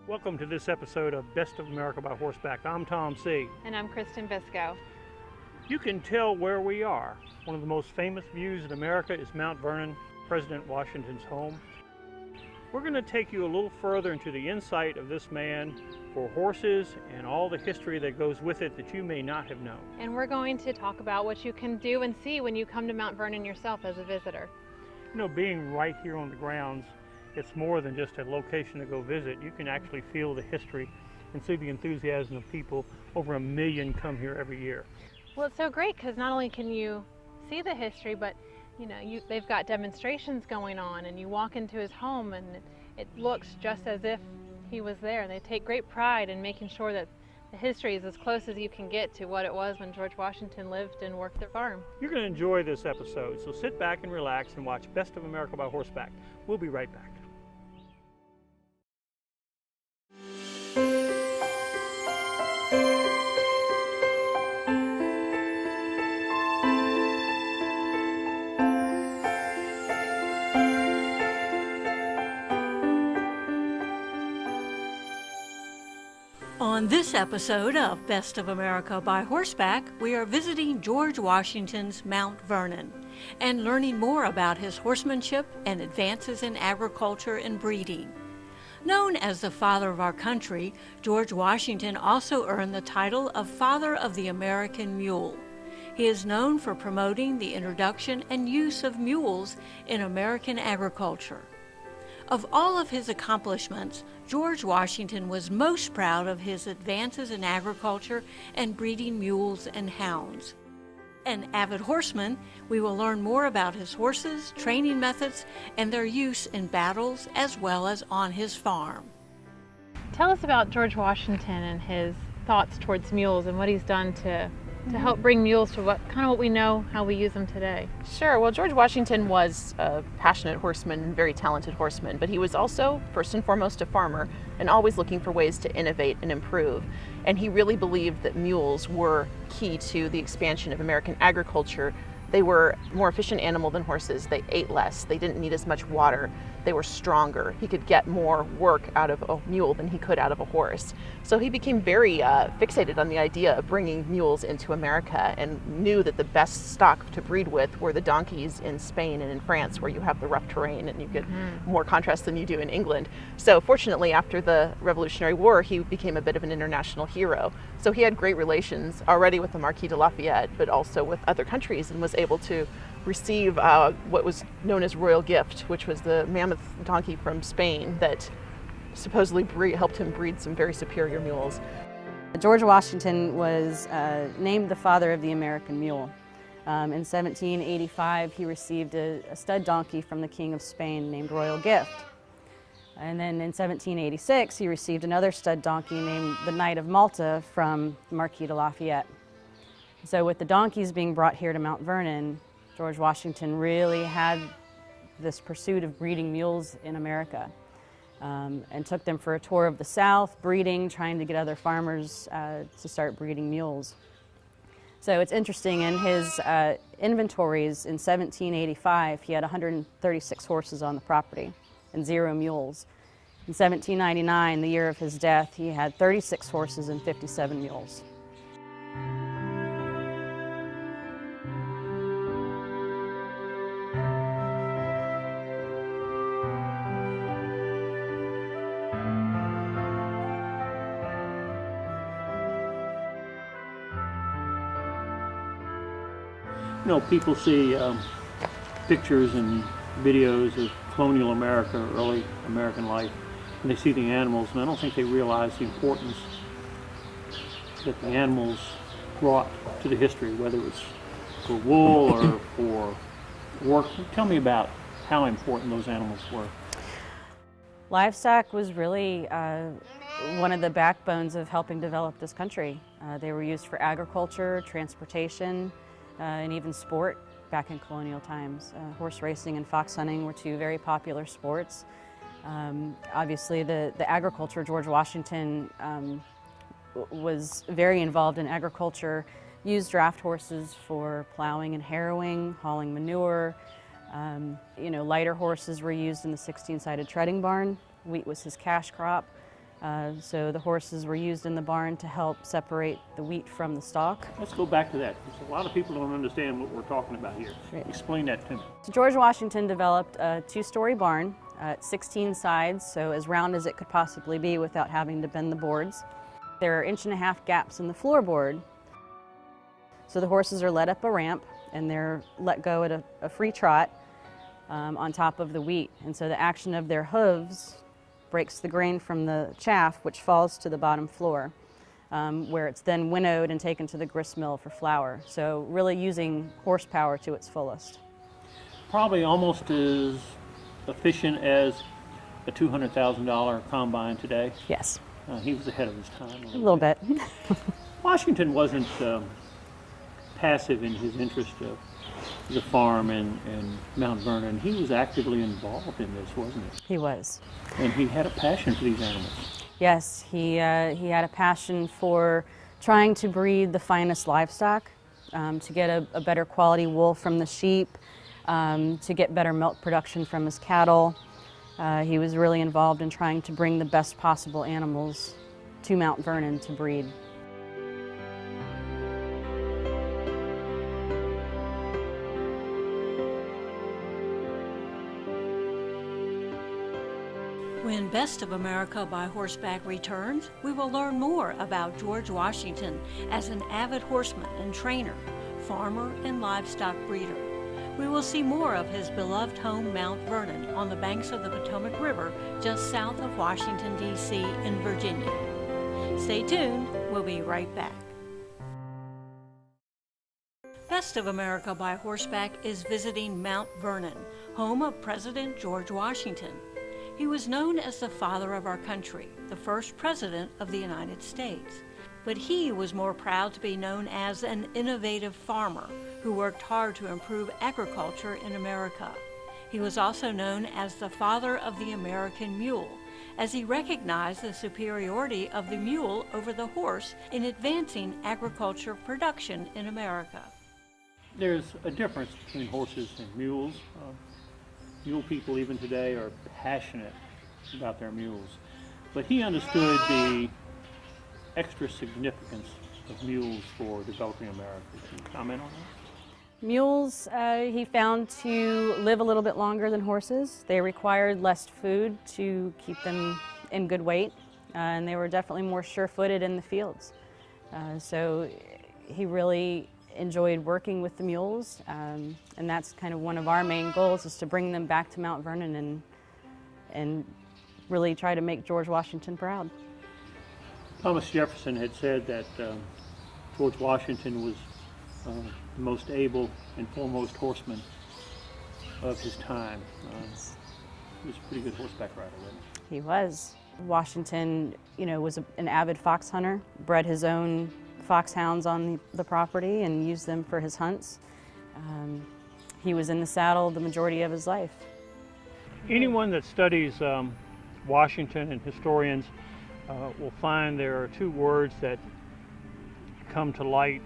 Welcome to this episode of Best of America by Horseback. I'm Tom C. And I'm Kristen Bisco. You can tell where we are. One of the most famous views in America is Mount Vernon, President Washington's home. We're going to take you a little further into the insight of this man for horses and all the history that goes with it that you may not have known. And we're going to talk about what you can do and see when you come to Mount Vernon yourself as a visitor. You know, being right here on the grounds, it's more than just a location to go visit. You can actually feel the history and see the enthusiasm of people. Over 1 million come here every year. Well, it's so great because not only can you see the history, but they've got demonstrations going on, and you walk into his home and it looks just as if he was there. And they take great pride in making sure that the history is as close as you can get to what it was when George Washington lived and worked their farm. You're going to enjoy this episode, so sit back and relax and watch Best of America by Horseback. We'll be right back. On this episode of Best of America by Horseback, we are visiting George Washington's Mount Vernon and learning more about his horsemanship and advances in agriculture and breeding. Known as the father of our country, George Washington also earned the title of Father of the American Mule. He is known for promoting the introduction and use of mules in American agriculture. Of all of his accomplishments, George Washington was most proud of his advances in agriculture and breeding mules and hounds. An avid horseman, we will learn more about his horses, training methods, and their use in battles as well as on his farm. Tell us about George Washington and his thoughts towards mules and what he's done to help bring mules to what we know how we use them today. Sure. Well, George Washington was a passionate horseman and very talented horseman, but he was also, first and foremost, a farmer and always looking for ways to innovate and improve. And he really believed that mules were key to the expansion of American agriculture. They were a more efficient animal than horses. They ate less. They didn't need as much water. They were stronger. He could get more work out of a mule than he could out of a horse. So he became very fixated on the idea of bringing mules into America and knew that the best stock to breed with were the donkeys in Spain and in France, where you have the rough terrain and you get more contrast than you do in England. So fortunately, after the Revolutionary War, he became a bit of an international hero. So he had great relations already with the Marquis de Lafayette, but also with other countries, and was able to receive what was known as royal gift, which was the Mammoth donkey from Spain that supposedly helped him breed some very superior mules. George Washington was named the father of the American mule. In 1785, he received a stud donkey from the King of Spain named Royal Gift. And then in 1786, he received another stud donkey named the Knight of Malta from the Marquis de Lafayette. So with the donkeys being brought here to Mount Vernon, George Washington really had this pursuit of breeding mules in America, and took them for a tour of the South, breeding, trying to get other farmers to start breeding mules. So it's interesting, in his inventories in 1785, he had 136 horses on the property and 0 mules. In 1799, the year of his death, he had 36 horses and 57 mules. You know, people see pictures and videos of colonial America, early American life, and they see the animals, and I don't think they realize the importance that the animals brought to the history, whether it was for wool or for work. Tell me about how important those animals were. Livestock was really one of the backbones of helping develop this country. They were used for agriculture, transportation, and even sport back in colonial times. Horse racing and fox hunting were 2 very popular sports. Obviously, the agriculture, George Washington was very involved in agriculture, used draft horses for plowing and harrowing, hauling manure. Lighter horses were used in the 16-sided treading barn. Wheat was his cash crop. So the horses were used in the barn to help separate the wheat from the stalk. Let's go back to that, because a lot of people don't understand what we're talking about here. Right. Explain that to me. So George Washington developed a 2-story barn, 16 sides, so as round as it could possibly be without having to bend the boards. There are 1.5-inch gaps in the floorboard, so the horses are led up a ramp and they're let go at a free trot on top of the wheat. And so the action of their hooves breaks the grain from the chaff, which falls to the bottom floor, where it's then winnowed and taken to the grist mill for flour. So really using horsepower to its fullest. Probably almost as efficient as a $200,000 combine today. Yes, He was ahead of his time. a little bit. Washington wasn't passive in his interest of the farm and Mount Vernon. He was actively involved in this, wasn't he? He was. And he had a passion for these animals. Yes, he had a passion for trying to breed the finest livestock, to get a better quality wool from the sheep, to get better milk production from his cattle. He was really involved in trying to bring the best possible animals to Mount Vernon to breed. When Best of America by Horseback returns, we will learn more about George Washington as an avid horseman and trainer, farmer and livestock breeder. We will see more of his beloved home, Mount Vernon, on the banks of the Potomac River, just south of Washington, D.C. in Virginia. Stay tuned, we'll be right back. Best of America by Horseback is visiting Mount Vernon, home of President George Washington. He was known as the father of our country, the first president of the United States. But he was more proud to be known as an innovative farmer who worked hard to improve agriculture in America. He was also known as the father of the American mule, as he recognized the superiority of the mule over the horse in advancing agriculture production in America. There's a difference between horses and mules. Mule people even today are passionate about their mules. But he understood the extra significance of mules for developing America. Can you comment on that? Mules, he found to live a little bit longer than horses. They required less food to keep them in good weight, and they were definitely more sure-footed in the fields. So he really enjoyed working with the mules, and that's kind of one of our main goals, is to bring them back to Mount Vernon and really try to make George Washington proud. Thomas Jefferson had said that George Washington was the most able and foremost horseman of his time. He was a pretty good horseback rider, wasn't he? He was. Washington, was an avid fox hunter, bred his own foxhounds on the property and used them for his hunts. He was in the saddle the majority of his life. Anyone that studies Washington, and historians will find there are two words that come to light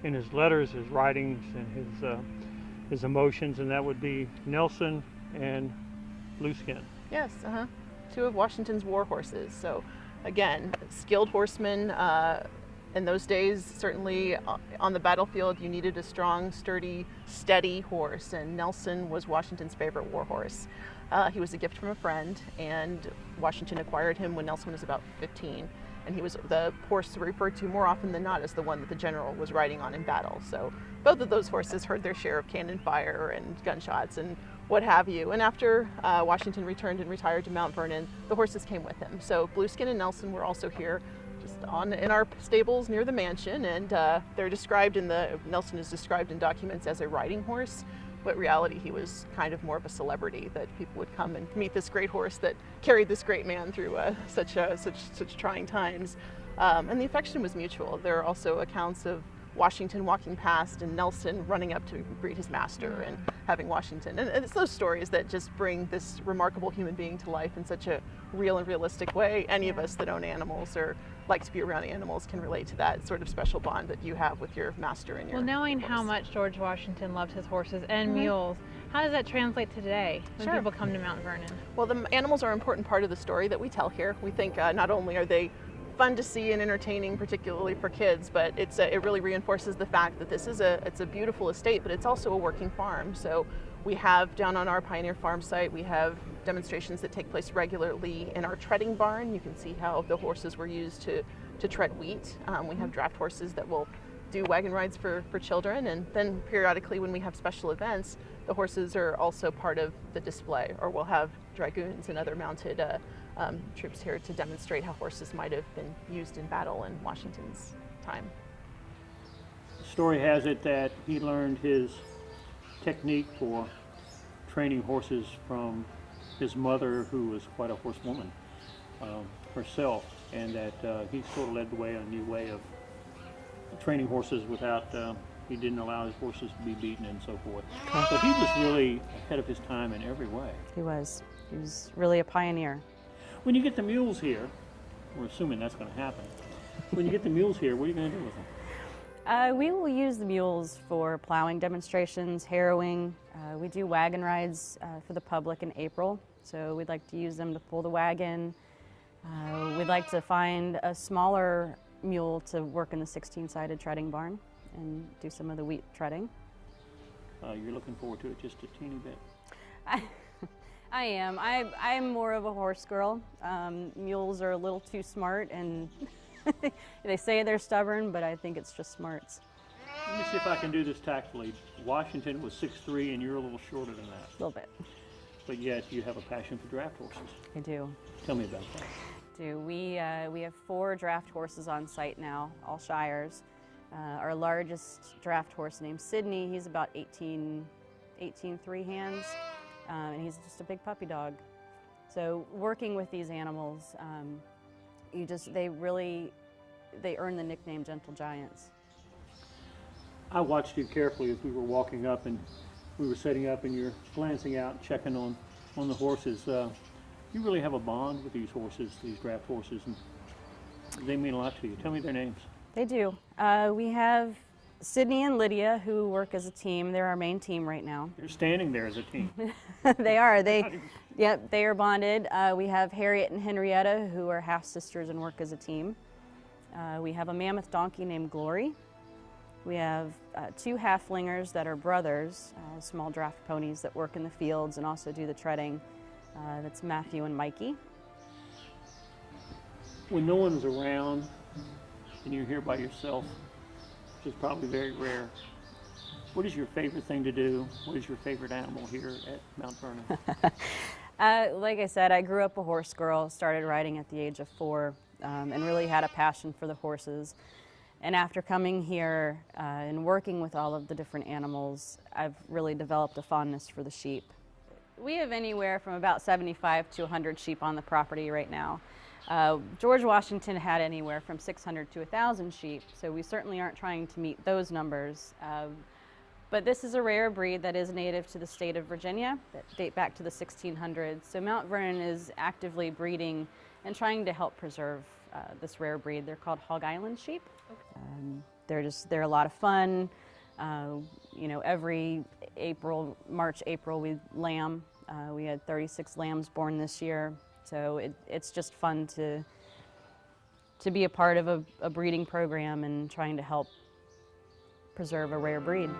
in his letters, his writings, and his emotions, and that would be Nelson and Blueskin. Yes, two of Washington's war horses. So again, skilled horsemen. In those days, certainly on the battlefield, you needed a strong, sturdy, steady horse, and Nelson was Washington's favorite war horse. He was a gift from a friend, and Washington acquired him when Nelson was about 15, and he was the horse referred to more often than not as the one that the general was riding on in battle. So both of those horses heard their share of cannon fire and gunshots and what have you. And after Washington returned and retired to Mount Vernon, the horses came with him. So Blueskin and Nelson were also here in our stables near the mansion, and they're described Nelson is described in documents as a riding horse, but in reality he was kind of more of a celebrity, that people would come and meet this great horse that carried this great man through such trying times. And the affection was mutual. There are also accounts of Washington walking past and Nelson running up to greet his master and having Washington. And it's those stories that just bring this remarkable human being to life in such a real and realistic way. Any of us that own animals or like to be around animals can relate to that sort of special bond that you have with your master and your Well, knowing horse. how much George Washington loved his horses and mules, how does that translate today when Sure. people come to Mount Vernon? Well, the animals are an important part of the story that we tell here. We think not only are they fun to see and entertaining, particularly for kids, but it really reinforces the fact that this is it's a beautiful estate, but it's also a working farm. So we have down on our Pioneer Farm site, we have demonstrations that take place regularly in our treading barn. You can see how the horses were used to tread wheat. We have draft horses that will do wagon rides for children, and then periodically when we have special events, the horses are also part of the display, or we'll have dragoons and other mounted troops here to demonstrate how horses might have been used in battle in Washington's time. The story has it that he learned his technique for training horses from his mother, who was quite a horsewoman herself, and that he sort of led the way on a new way of training horses without, he didn't allow his horses to be beaten and so forth. So he was really ahead of his time in every way. He was. He was really a pioneer. When you get the mules here, we're assuming that's going to happen. When you get the mules here, what are you going to do with them? We will use the mules for plowing demonstrations, harrowing. We do wagon rides for the public in April, so we'd like to use them to pull the wagon. We'd like to find a smaller mule to work in the 16-sided treading barn and do some of the wheat treading. You're looking forward to it just a teeny bit. I am. I'm more of a horse girl. Mules are a little too smart, and they say they're stubborn, but I think it's just smarts. Let me see if I can do this tactfully. Washington was 6'3", and you're a little shorter than that. A little bit. But yet you have a passion for draft horses. I do. Tell me about that. We have 4 draft horses on site now, all Shires. Our largest draft horse named Sydney, he's about 18 3 hands, and he's just a big puppy dog. So working with these animals, they earn the nickname Gentle Giants. I watched you carefully as we were walking up and we were setting up, and you're glancing out, checking on the horses. You really have a bond with these horses, these draft horses, and they mean a lot to you. Tell me their names. They do. We have Sydney and Lydia, who work as a team. They're our main team right now. They're standing there as a team. They are. Yep, they are bonded. We have Harriet and Henrietta, who are half-sisters and work as a team. We have a mammoth donkey named Glory. We have 2 halflingers that are brothers, small draft ponies that work in the fields and also do the treading. That's Matthew and Mikey. When no one's around and you're here by yourself, which is probably very rare, what is your favorite thing to do? What is your favorite animal here at Mount Vernon? Like I said, I grew up a horse girl, started riding at the age of 4, and really had a passion for the horses. And after coming here and working with all of the different animals, I've really developed a fondness for the sheep. We have anywhere from about 75 to 100 sheep on the property right now. George Washington had anywhere from 600 to 1,000 sheep, so we certainly aren't trying to meet those numbers. But this is a rare breed that is native to the state of Virginia, that date back to the 1600s. So Mount Vernon is actively breeding and trying to help preserve this rare breed. They're called Hog Island sheep. They're a lot of fun. Every March, April, we lamb. We had 36 lambs born this year. So it's just fun to be a part of a breeding program and trying to help preserve a rare breed.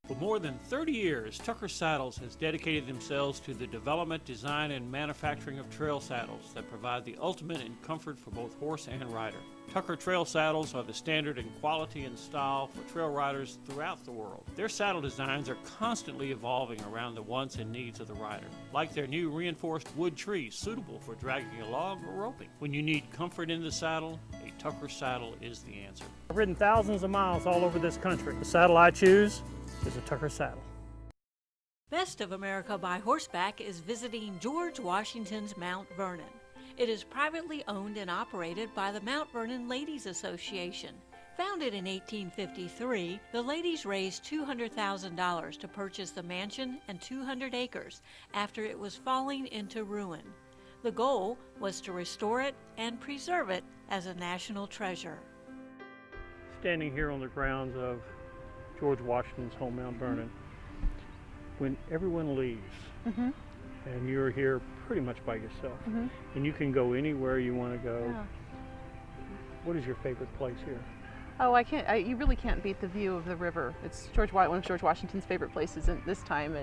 For more than 30 years, Tucker Saddles has dedicated themselves to the development, design, and manufacturing of trail saddles that provide the ultimate in comfort for both horse and rider. Tucker trail saddles are the standard in quality and style for trail riders throughout the world. Their saddle designs are constantly evolving around the wants and needs of the rider, like their new reinforced wood tree suitable for dragging a log or roping. When you need comfort in the saddle, a Tucker saddle is the answer. I've ridden thousands of miles all over this country. The saddle I choose is a Tucker saddle. Best of America by Horseback is visiting George Washington's Mount Vernon. It is privately owned and operated by the Mount Vernon Ladies Association. Founded in 1853, the ladies raised $200,000 to purchase the mansion and 200 acres after it was falling into ruin. The goal was to restore it and preserve it as a national treasure. Standing here on the grounds of George Washington's home, Mount Vernon, when everyone leaves and you're here pretty much by yourself and you can go anywhere you want to go, what is your favorite place here? Oh, you really can't beat the view of the river. It's one of George Washington's favorite places in this time,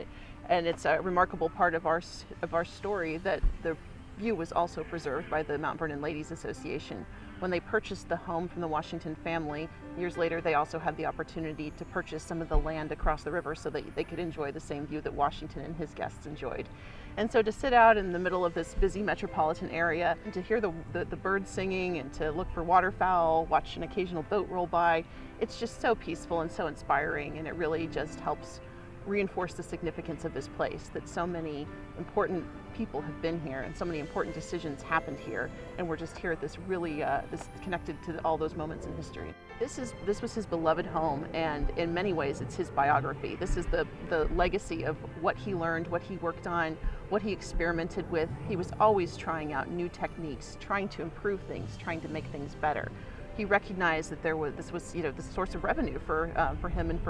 and it's a remarkable part of our story that the view was also preserved by the Mount Vernon Ladies Association. When they purchased the home from the Washington family, years later they also had the opportunity to purchase some of the land across the river so that they could enjoy the same view that Washington and his guests enjoyed. And so to sit out in the middle of this busy metropolitan area and to hear the birds singing and to look for waterfowl, watch an occasional boat roll by, it's just so peaceful and so inspiring, and it really just helps reinforce the significance of this place, that so many important people have been here and so many important decisions happened here, and we're just here at this really this connected to all those moments in history. This was his beloved home, and in many ways it's his biography. This is the legacy of what he learned, what he worked on, what he experimented with. He was always trying out new techniques, trying to improve things, trying to make things better. He recognized that this was the source of revenue for him, and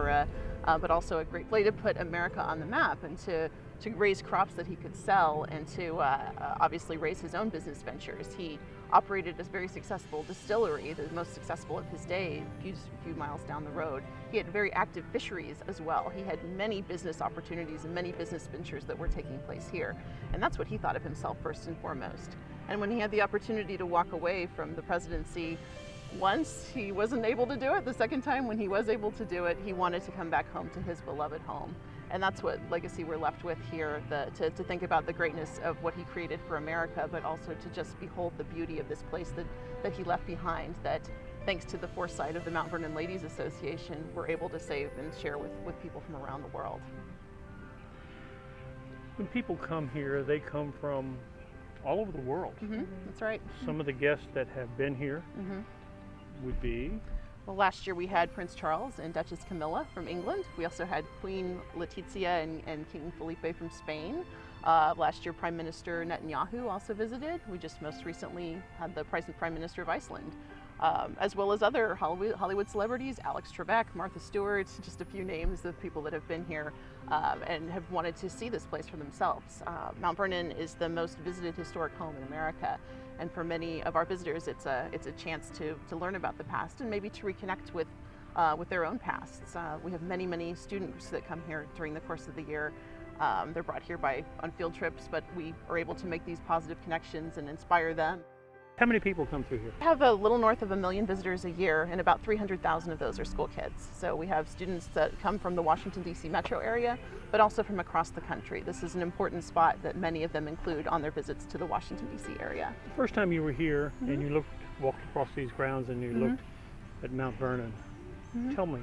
but also a great way to put America on the map and to raise crops that he could sell, and to obviously raise his own business ventures. He operated a very successful distillery, the most successful of his day, a few miles down the road. He had very active fisheries as well. He had many business opportunities and many business ventures that were taking place here, and that's what he thought of himself first and foremost. And when he had the opportunity to walk away from the presidency, once he wasn't able to do it. The second time, when he was able to do it, he wanted to come back home to his beloved home. And that's what legacy we're left with here, to think about the greatness of what he created for America, but also to just behold the beauty of this place that he left behind, that thanks to the foresight of the Mount Vernon Ladies Association, we're able to save and share with people from around the world. When people come here, they come from all over the world. That's right. Some of the guests that have been here would be? Well, last year we had Prince Charles and Duchess Camilla from England. We also had Queen Letizia and King Felipe from Spain. Last year Prime Minister Netanyahu also visited. We just most recently had the Prime Minister of Iceland, as well as other Hollywood celebrities, Alex Trebek, Martha Stewart, just a few names of people that have been here and have wanted to see this place for themselves. Mount Vernon is the most visited historic home in America. And for many of our visitors, it's a chance to learn about the past and maybe to reconnect with their own pasts. We have many students that come here during the course of the year. They're brought here on field trips, but we are able to make these positive connections and inspire them. How many people come through here? We have a little north of 1 million visitors a year, and about 300,000 of those are school kids. So we have students that come from the Washington, D.C. metro area, but also from across the country. This is an important spot that many of them include on their visits to the Washington, D.C. area. The first time you were here and you walked across these grounds and you looked at Mount Vernon, tell me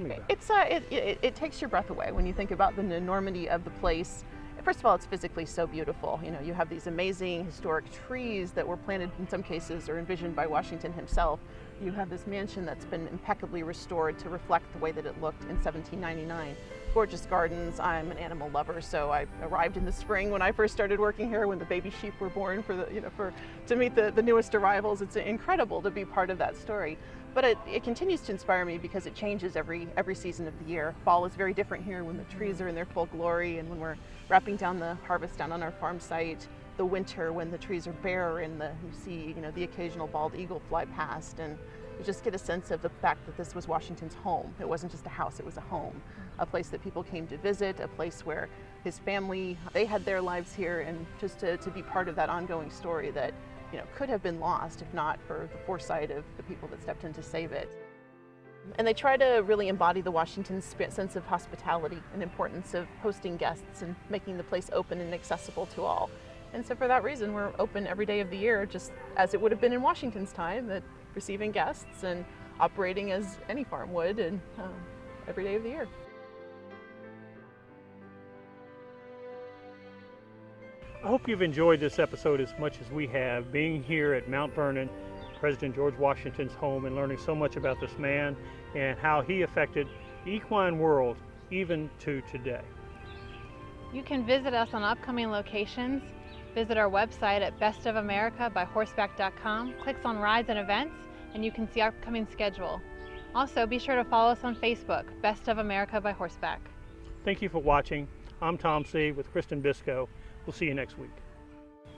about it. It takes your breath away when you think about the enormity of the place. First of all, it's physically so beautiful. You have these amazing historic trees that were planted in some cases or envisioned by Washington himself. You have this mansion that's been impeccably restored to reflect the way that it looked in 1799. Gorgeous gardens. I'm an animal lover, so I arrived in the spring when I first started working here, when the baby sheep were born to meet the newest arrivals. It's incredible to be part of that story. But it continues to inspire me because it changes every season of the year. Fall is very different here when the trees are in their full glory and when we're wrapping down the harvest down on our farm site. The winter, when the trees are bare and you see the occasional bald eagle fly past, and you just get a sense of the fact that this was Washington's home. It wasn't just a house, it was a home, a place that people came to visit, a place where his family, they had their lives here, and just to be part of that ongoing story that could have been lost if not for the foresight of the people that stepped in to save it. And they try to really embody the Washington sense of hospitality and importance of hosting guests and making the place open and accessible to all. And so for that reason, we're open every day of the year, just as it would have been in Washington's time, that receiving guests and operating as any farm would, and every day of the year. I hope you've enjoyed this episode as much as we have, being here at Mount Vernon, President George Washington's home, and learning so much about this man and how he affected the equine world even to today. You can visit us on upcoming locations. Visit our website at bestofamericabyhorseback.com, clicks on rides and events, and you can see our upcoming schedule. Also, be sure to follow us on Facebook, Best of America by Horseback. Thank you for watching. I'm Tom C. with Kristen Biscoe. We'll see you next week.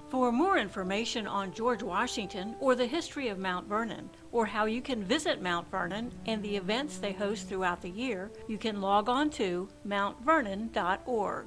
For more information on George Washington or the history of Mount Vernon, or how you can visit Mount Vernon and the events they host throughout the year, you can log on to mountvernon.org.